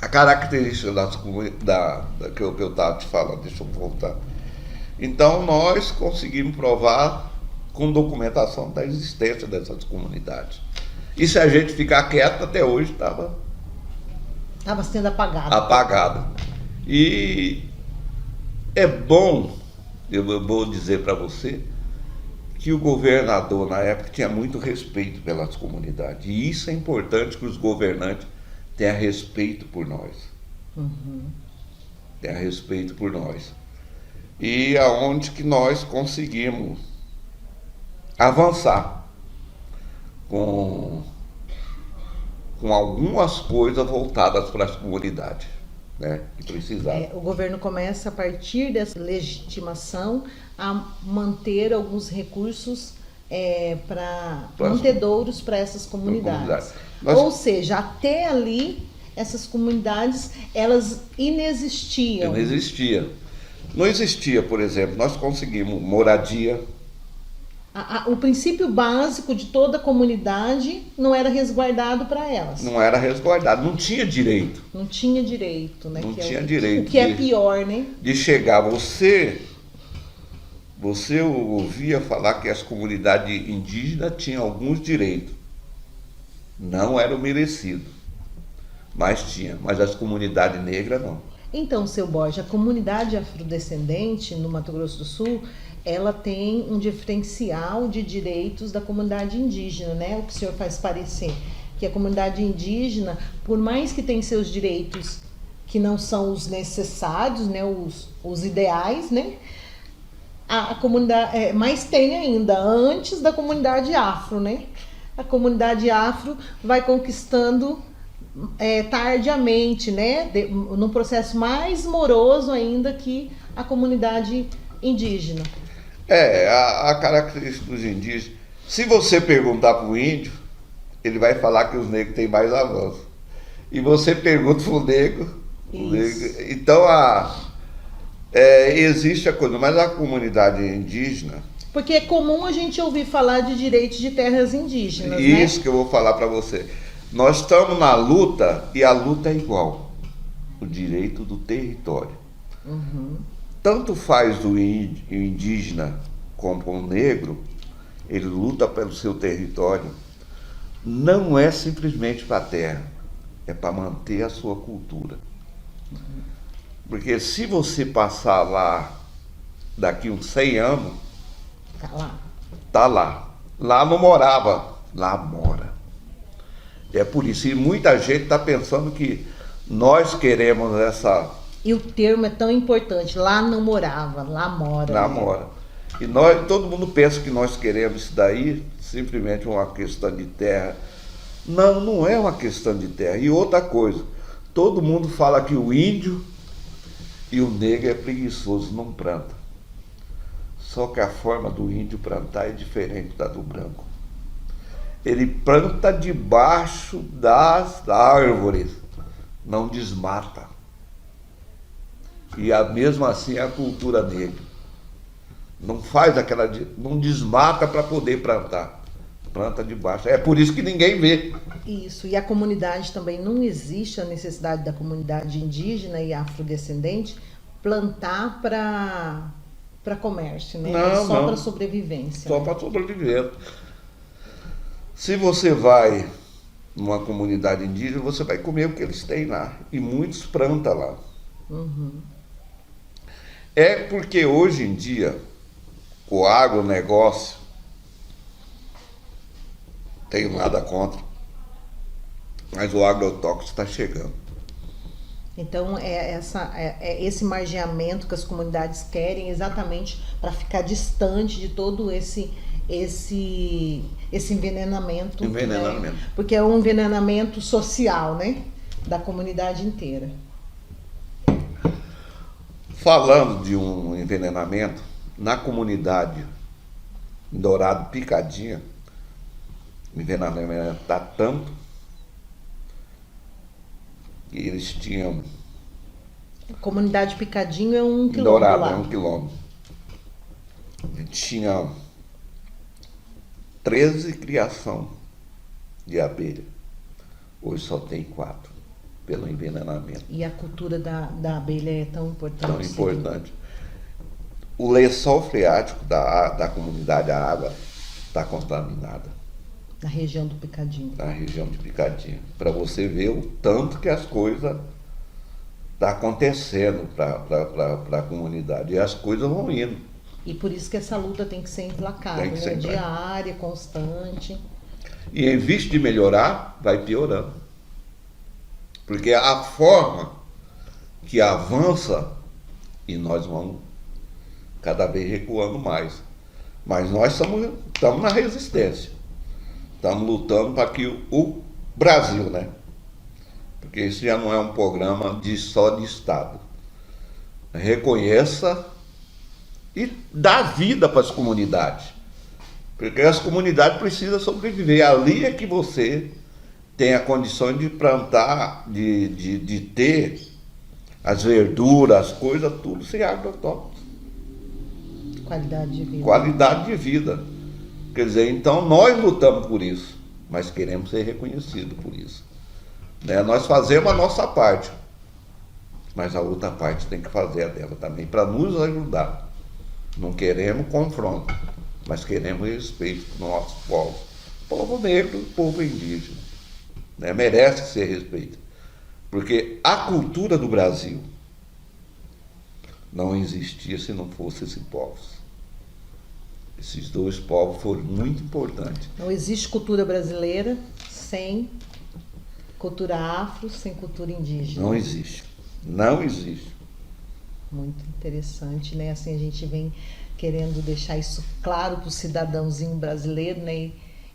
a característica das comunidades que eu estava te falando, deixa eu voltar. Então nós conseguimos provar com documentação da existência dessas comunidades. E se a gente ficar quieto, até hoje estava
sendo apagado.
Apagado. E é bom, eu vou dizer para você, que o governador na época tinha muito respeito pelas comunidades. E isso é importante, que os governantes tenham respeito por nós. Tenham respeito por nós. E aonde que nós conseguimos avançar com algumas coisas voltadas para as comunidades, né, que precisavam.
O governo começa, a partir dessa legitimação, a manter alguns recursos mantedouros para essas comunidades. Ou seja, até ali, essas comunidades, elas inexistiam.
Não existia, por exemplo, nós conseguimos moradia.
O princípio básico de toda a comunidade não era resguardado para elas.
Não era resguardado, não tinha direito.
Não tinha direito, né?
Não tinha direito.
O que é pior, né?
De chegar, você ouvia falar que as comunidades indígenas tinham alguns direitos. Não eram merecidos, mas tinha. Mas as comunidades negras não.
Então, seu Borges, a comunidade afrodescendente no Mato Grosso do Sul, ela tem um diferencial de direitos da comunidade indígena, né? O que o senhor faz parecer que a comunidade indígena, por mais que tenha seus direitos que não são os necessários, né? Os ideais, né? A comunidade, mas tem ainda, antes da comunidade afro, né? A comunidade afro vai conquistando tardiamente, né? Num processo mais moroso ainda que a comunidade indígena.
A característica dos indígenas, se você perguntar para o índio, ele vai falar que os negros têm mais avanço. E você pergunta para o negro, então existe a coisa, mas a comunidade indígena...
Porque é comum a gente ouvir falar de direitos de terras indígenas,
Isso, né? Que eu vou falar para você. Nós estamos na luta e a luta é igual. O direito do território. Tanto faz o indígena como o negro, ele luta pelo seu território. Não é simplesmente para a terra, é para manter a sua cultura. Porque se você passar lá daqui uns 100 anos,
Tá lá.
tá lá. Lá não morava, lá mora. É por isso, e muita gente está pensando que nós queremos essa...
E o termo é tão importante, lá não morava, lá mora.
Lá mora. E nós, todo mundo pensa que nós queremos isso daí, simplesmente uma questão de terra. Não, não é uma questão de terra. E outra coisa, todo mundo fala que o índio e o negro é preguiçoso, não planta. Só que a forma do índio plantar é diferente da do branco. Ele planta debaixo das árvores, não desmata. E mesmo assim a cultura negra não faz aquela, não desmata para poder plantar, planta debaixo. É por isso que ninguém vê.
Isso, e a comunidade também, não existe a necessidade da comunidade indígena e afrodescendente plantar para comércio, né?
Não,
só
não.
para sobrevivência.
Só para sobreviver. Se você vai numa comunidade indígena, você vai comer o que eles têm lá. E muitos plantam lá. É porque hoje em dia o agronegócio, tenho nada contra, mas o agrotóxico está chegando.
Então é esse margeamento que as comunidades querem exatamente para ficar distante de todo esse envenenamento.
Envenenamento.
Né? Porque é um envenenamento social, né? Da comunidade inteira.
Falando de um envenenamento, na comunidade em Dourado Picadinha, o envenenamento está tanto que eles tinham...
A comunidade Picadinho é 1 quilômetro
Dourado
lá.
é 1 quilômetro. Tinha 13 criação de abelha. Hoje só tem 4, pelo envenenamento.
E a cultura da abelha é tão importante.
Tão importante. O lençol freático da comunidade, a água está contaminada.
Na região do Picadinho.
Na região de Picadinho. Para você ver o tanto que as coisas estão acontecendo para a comunidade. E as coisas vão indo.
E por isso que essa luta tem que ser implacável,
Tem que ser
diária, constante.
E em vez de melhorar, vai piorando. Porque a forma que avança, e nós vamos cada vez recuando mais. Mas nós estamos na resistência. Estamos lutando para que o Brasil, né? Porque isso já não é um programa só de Estado. Reconheça e dá vida para as comunidades. Porque as comunidades precisam sobreviver. Ali é que você tem a condição de plantar, de ter as verduras, as coisas, tudo sem agrotóxicos.
Qualidade de vida.
Qualidade de vida. Quer dizer, então nós lutamos por isso, mas queremos ser reconhecidos por isso. Né? Nós fazemos a nossa parte, mas a outra parte tem que fazer a dela também, para nos ajudar. Não queremos confronto, mas queremos respeito do nosso povo. Povo negro, povo indígena. Né? Merece ser respeito. Porque a cultura do Brasil não existia se não fossem esses povos. Esses dois povos foram muito importantes.
Não existe cultura brasileira sem cultura afro, sem cultura indígena.
Não existe. Não existe.
Muito interessante, né? Assim, a gente vem querendo deixar isso claro para o cidadãozinho brasileiro, né?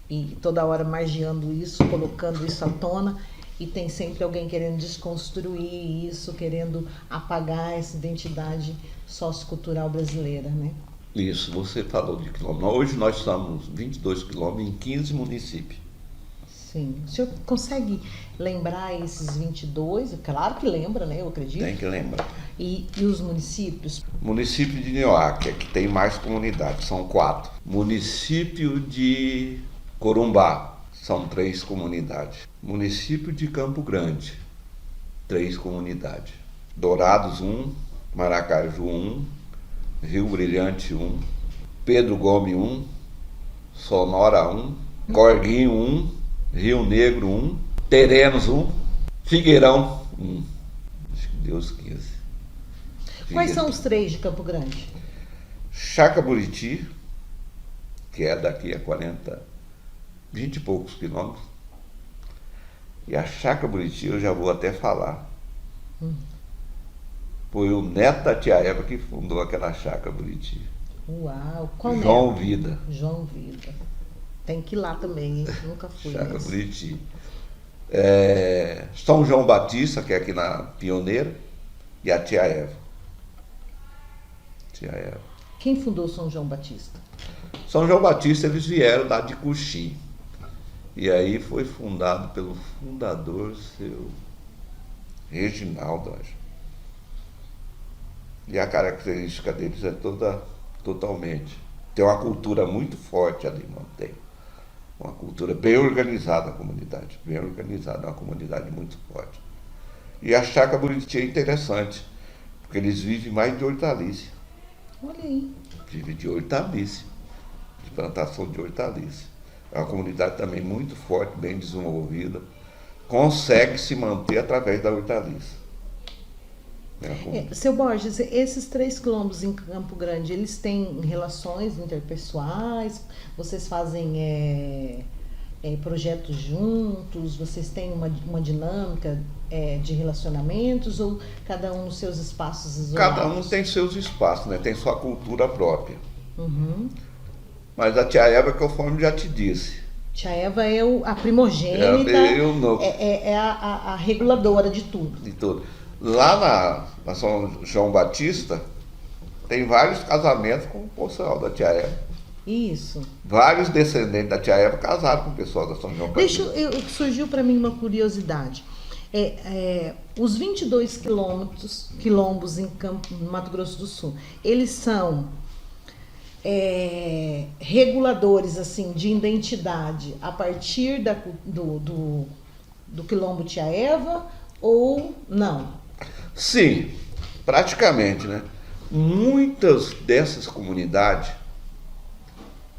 E toda hora margeando isso, colocando isso à tona. E tem sempre alguém querendo desconstruir isso, querendo apagar essa identidade sociocultural brasileira, né?
Isso, você falou de quilômetros. Hoje nós somos 22 quilômetros em 15 municípios.
Sim. O senhor consegue lembrar esses 22? Claro que lembra, né? Eu acredito.
Tem que lembrar.
E os municípios?
Município de Nioáquia, que tem mais comunidades, são 4. Município de Corumbá, são 3 comunidades. Município de Campo Grande, 3 comunidades. Dourados 1, Maracaju 1, Rio Brilhante 1, Pedro Gomes 1, Sonora 1, Corguinho 1, Rio Negro 1, Terenos 1, Figueirão 1. Acho que deu os 15.
Quais são os 3 de Campo Grande?
Chacaburiti, que é daqui a 20 e poucos quilômetros. E a Chacaburiti eu já vou até falar. Foi o neto da tia Eva que fundou aquela Chacaburiti.
Uau! Qual
João
neto?
Vida.
João Vida. Tem que ir lá também, hein? Nunca fui.
Chacaburiti. São João Batista, que é aqui na Pioneira, e a tia Eva. Tia Eva.
Quem fundou São João Batista?
São João Batista, eles vieram lá de Cuxim. E aí foi fundado pelo fundador, seu Reginaldo, acho. E a característica deles é totalmente. Tem uma cultura muito forte ali, mantém. Uma cultura bem organizada, a comunidade. Bem organizada, uma comunidade muito forte. E a Chácara Buriti é interessante, porque eles vivem mais de hortaliça.
Olha aí.
Vivem de hortaliça, de plantação de hortaliça. É uma comunidade também muito forte, bem desenvolvida. Consegue se manter através da hortaliça.
Seu Borges, esses 3 quilombos em Campo Grande, eles têm relações interpessoais? Vocês fazem projetos juntos? Vocês têm uma dinâmica de relacionamentos? Ou cada um nos seus espaços isolados?
Cada um tem seus espaços, né? Tem sua cultura própria.
Uhum.
Mas a tia Eva, conforme já te disse.
Tia Eva é a primogênita, é a reguladora de tudo.
De tudo. Lá na São João Batista, tem vários casamentos com o pessoal da tia Eva.
Isso.
Vários descendentes da tia Eva casaram com o pessoal da São João Batista.
Surgiu para mim uma curiosidade. Os 22 quilombos em Mato Grosso do Sul, eles são reguladores assim, de identidade a partir do quilombo tia Eva ou não?
Sim, praticamente, né? Muitas dessas comunidades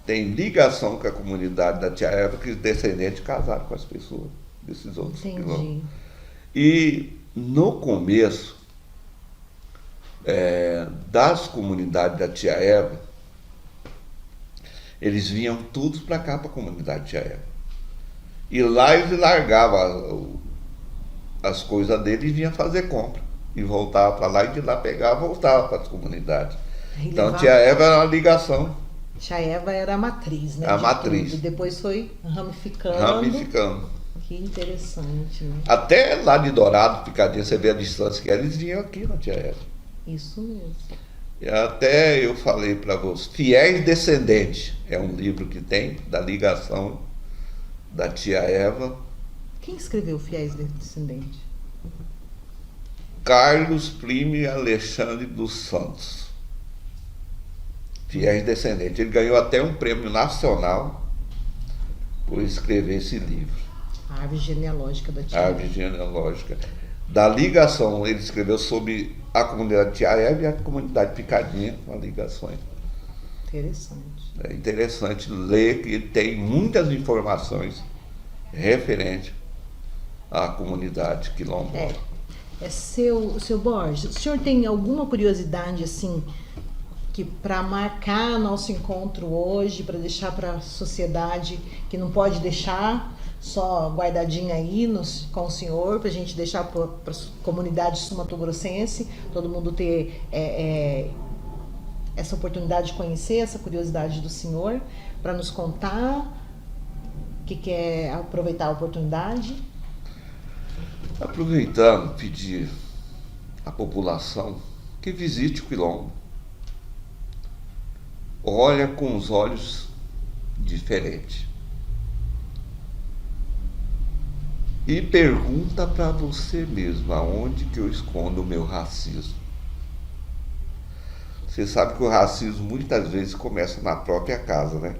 têm ligação com a comunidade da tia Eva, que os descendentes casaram com as pessoas desses outros quilombos. E no começo das comunidades da tia Eva, eles vinham todos para cá, para a comunidade tia Eva. E lá eles largavam as coisas dele e vinha fazer compra. E voltava para lá, e de lá pegava e voltava para as comunidades. Então, tia Eva era uma ligação.
Tia Eva era a matriz, né?
A matriz.
Tudo. Depois foi ramificando.
Ramificando.
Que interessante, né?
Até lá de Dourado, Picadinha, você vê a distância que era, eles vinham aqui na tia Eva.
Isso mesmo.
E até eu falei para vocês, Fiéis Descendentes, é um livro que tem da ligação da tia Eva.
Quem escreveu Fiéis Descendentes?
Carlos Plínio Alexandre dos Santos. Fiéis Descendentes. Ele ganhou até um prêmio nacional por escrever esse livro.
A árvore genealógica da tia
Eva. A árvore genealógica. Da ligação, ele escreveu sobre a comunidade tia Eva e a comunidade Picadinha, com as ligações.
Interessante.
É interessante ler, que tem muitas informações referentes à comunidade quilombola.
Seu Borges, o senhor tem alguma curiosidade assim que para marcar nosso encontro hoje, para deixar para a sociedade, que não pode deixar só guardadinha aí com o senhor, para a gente deixar para a comunidade sul-mato-grossense, todo mundo ter essa oportunidade de conhecer, essa curiosidade do senhor, para nos contar que quer aproveitar a oportunidade?
Aproveitando, pedir à população que visite o quilombo. Olha com os olhos diferentes. E pergunta para você mesmo, aonde que eu escondo o meu racismo? Você sabe que o racismo muitas vezes começa na própria casa, né?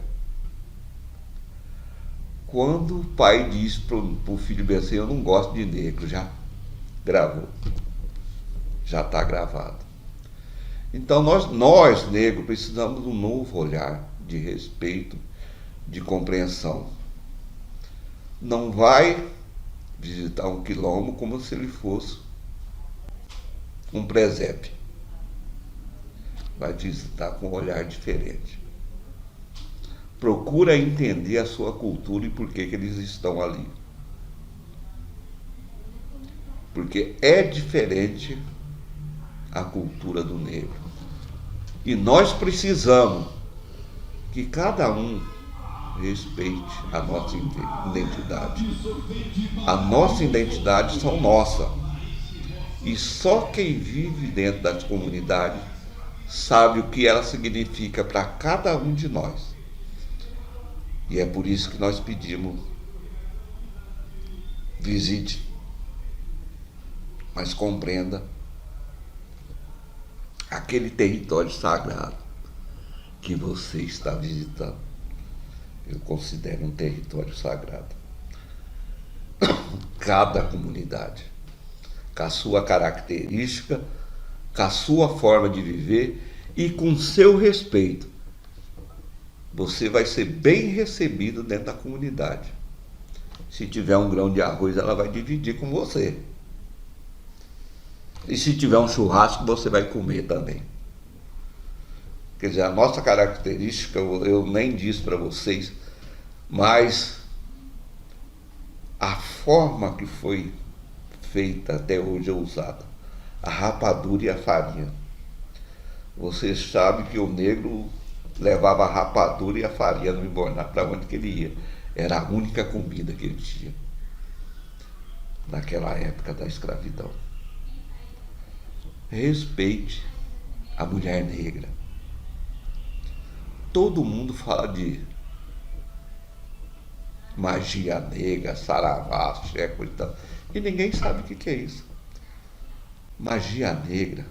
Quando o pai diz para o filho bem assim, eu não gosto de negro, já gravou. Já está gravado. Então nós negros, precisamos de um novo olhar de respeito, de compreensão. Não vai visitar um quilombo como se ele fosse um presépio. Vai visitar com um olhar diferente. Procura entender a sua cultura e por que eles estão ali. Porque é diferente a cultura do negro. E nós precisamos que cada um respeite a nossa identidade. A nossa identidade são nossa. E só quem vive dentro das comunidades sabe o que ela significa para cada um de nós. E é por isso que nós pedimos, visite, mas compreenda aquele território sagrado que você está visitando. Eu considero um território sagrado. Cada comunidade, com a sua característica, com a sua forma de viver e com seu respeito, você vai ser bem recebido dentro da comunidade. Se tiver um grão de arroz, ela vai dividir com você. E se tiver um churrasco, você vai comer também. Quer dizer, a nossa característica, eu nem disse para vocês, mas a forma que foi feita até hoje é usada. A rapadura e a farinha. Você sabe que o negro levava a rapadura e a farinha no embornado para onde que ele ia. Era a única comida que ele tinha naquela época da escravidão. Respeite a mulher negra. Todo mundo fala de magia negra, saravá, checo e tal. E ninguém sabe o que é isso. Magia negra.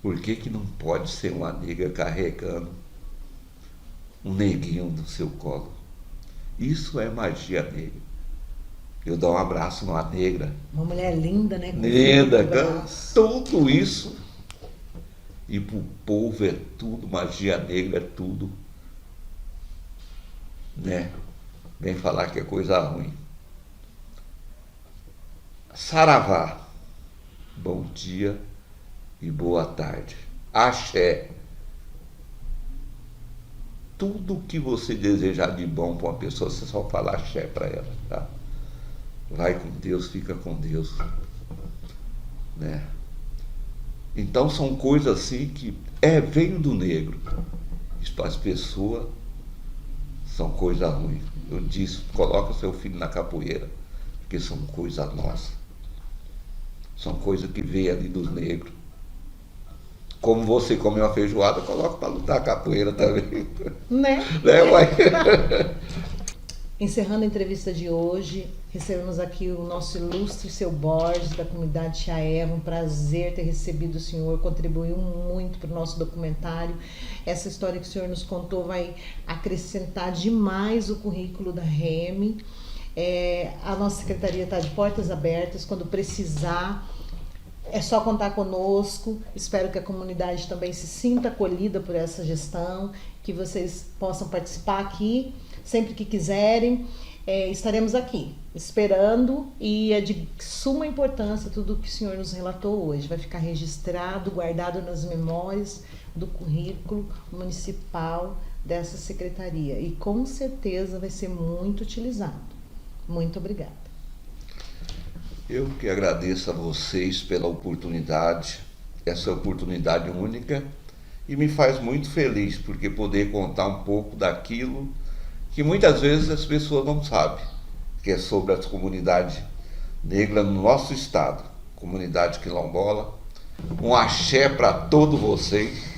Por que não pode ser uma negra carregando um neguinho no seu colo? Isso é magia negra. Eu dou um abraço numa negra.
Uma mulher linda, né?
Linda, tudo isso. E pro povo é tudo, magia negra é tudo. Né? Vem falar que é coisa ruim. Saravá. Bom dia e boa tarde. Axé. Tudo que você desejar de bom para uma pessoa, você só fala axé para ela, tá? Vai com Deus, fica com Deus. Né? Então são coisas assim que veio do negro. Isso para as pessoas são coisas ruins. Eu disse, coloca seu filho na capoeira, porque são coisas nossas. São coisas que vêm ali dos negros. Como você come uma feijoada, coloca para lutar a capoeira também.
Né?
Uai?
Encerrando a entrevista de hoje, recebemos aqui o nosso ilustre seu Borges, da comunidade Chaeva. Um prazer ter recebido o senhor, contribuiu muito para o nosso documentário. Essa história que o senhor nos contou vai acrescentar demais o currículo da REME. A nossa secretaria está de portas abertas, quando precisar. É só contar conosco. Espero que a comunidade também se sinta acolhida por essa gestão, que vocês possam participar aqui sempre que quiserem. Estaremos aqui esperando, e é de suma importância tudo o que o senhor nos relatou hoje. Vai ficar registrado, guardado nas memórias do currículo municipal dessa secretaria, e com certeza vai ser muito utilizado. Muito obrigada.
Eu que agradeço a vocês pela oportunidade, essa oportunidade única, e me faz muito feliz, porque poder contar um pouco daquilo que muitas vezes as pessoas não sabem, que é sobre as comunidades negras no nosso estado, comunidade quilombola. Um axé para todos vocês.